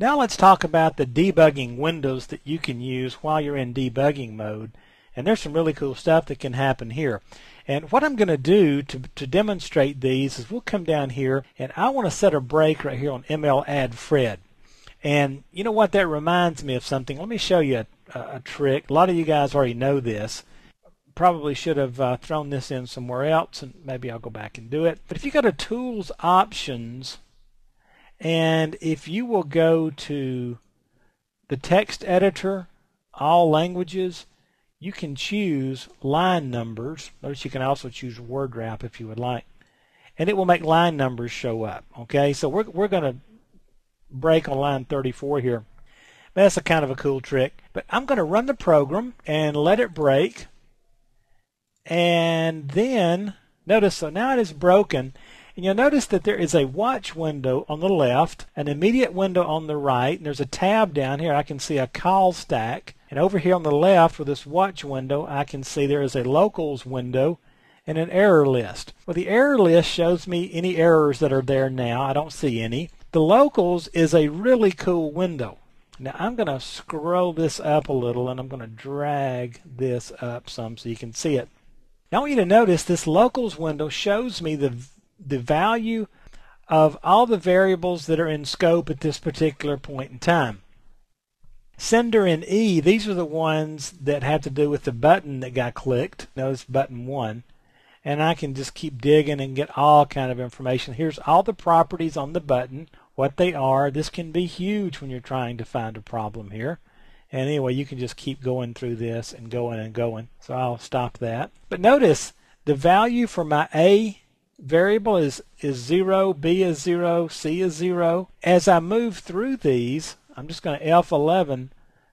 Now let's talk about the debugging windows that you can use while you're in debugging mode. And there's some really cool stuff that can happen here. And what I'm going to do to demonstrate these is we'll come down here and I want to set a break right here on ML add Fred. And you know what, that reminds me of something. Let me show you a trick. A lot of you guys already know this. Probably should have thrown this in somewhere else, and maybe I'll go back and do it. But if you go to Tools Options, and if you will go to the text editor, all languages, you can choose line numbers. Notice you can also choose word wrap if you would like. And it will make line numbers show up. Okay, so we're going to break on line 34 here. That's a kind of a cool trick. But I'm going to run the program and let it break. And then, notice, so now it is broken. And you'll notice that there is a watch window on the left, an immediate window on the right, and there's a tab down here. I can see a call stack. And over here on the left with this watch window, I can see there is a locals window and an error list. Well, the error list shows me any errors that are there now. I don't see any. The locals is a really cool window. Now I'm going to scroll this up a little, and I'm going to drag this up some so you can see it. Now I want you to notice this locals window shows me the value of all the variables that are in scope at this particular point in time. Sender and E, these are the ones that have to do with the button that got clicked. Notice button 1. And I can just keep digging and get all kind of information. Here's all the properties on the button, what they are. This can be huge when you're trying to find a problem here. And anyway, you can just keep going through this and going and going. So I'll stop that. But notice the value for my A variable is 0, B is 0, C is 0. As I move through these, I'm just going to F11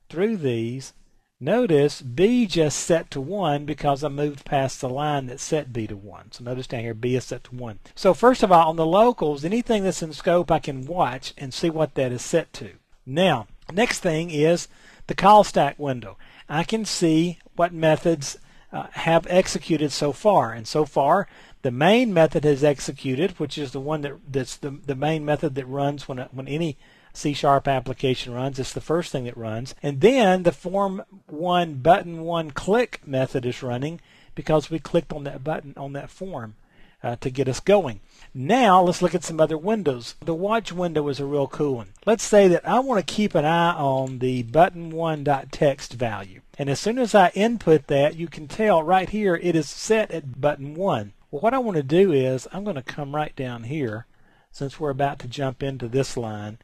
through these. Notice B just set to 1 because I moved past the line that set B to 1. So notice down here B is set to 1. So first of all, on the locals, anything that's in scope I can watch and see what that is set to. Now, next thing is the call stack window. I can see what methods have executed so far. And so far, the main method has executed, which is the one that's the main method that runs when any C# application runs. It's the first thing that runs. And then the form 1 button 1 click method is running because we clicked on that button on that form to get us going. Now let's look at some other windows. The watch window is a real cool one. Let's say that I want to keep an eye on the button1.text value. And as soon as I input that, you can tell right here it is set at button 1. Well, what I want to do is I'm going to come right down here since we're about to jump into this line.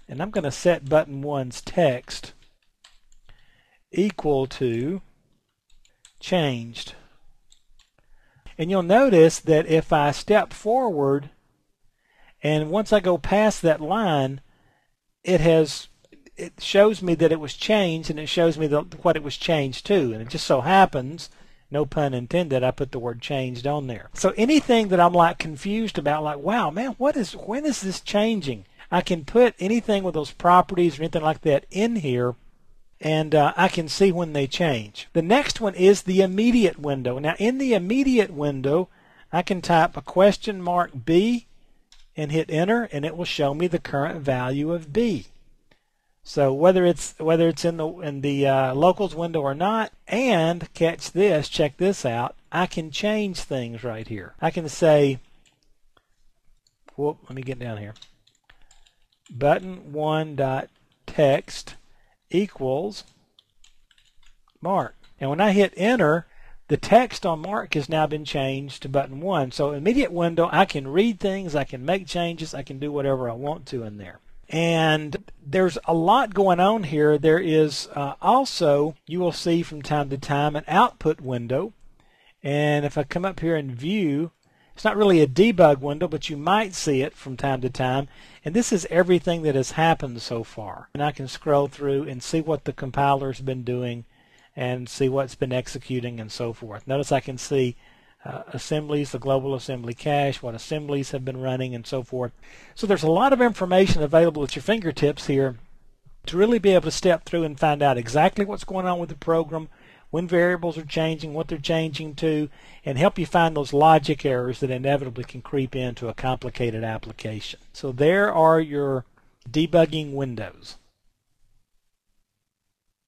And I'm going to set button 1's text equal to changed. And you'll notice that if I step forward and once I go past that line, it shows me that it was changed, and it shows me what it was changed to. And it just so happens, no pun intended, I put the word changed on there. So anything that I'm like confused about, like, wow, man, when is this changing? I can put anything with those properties or anything like that in here, and I can see when they change. The next one is the immediate window. Now in the immediate window, I can type a question mark B and hit enter, and it will show me the current value of B. So whether it's in the locals window or not, and catch this, check this out, I can change things right here. I can say, whoop, let me get down here. Button1.text equals Mark. And when I hit enter, the text on Mark has now been changed to button 1. So immediate window, I can read things, I can make changes, I can do whatever I want to in there. And there's a lot going on here. There is also, you will see from time to time, an output window. And if I come up here and view, it's not really a debug window, but you might see it from time to time. And this is everything that has happened so far. And I can scroll through and see what the compiler's been doing and see what's been executing and so forth. Notice I can see assemblies, the global assembly cache, what assemblies have been running and so forth. So there's a lot of information available at your fingertips here to really be able to step through and find out exactly what's going on with the program, when variables are changing, what they're changing to, and help you find those logic errors that inevitably can creep into a complicated application. So there are your Debugging Windows.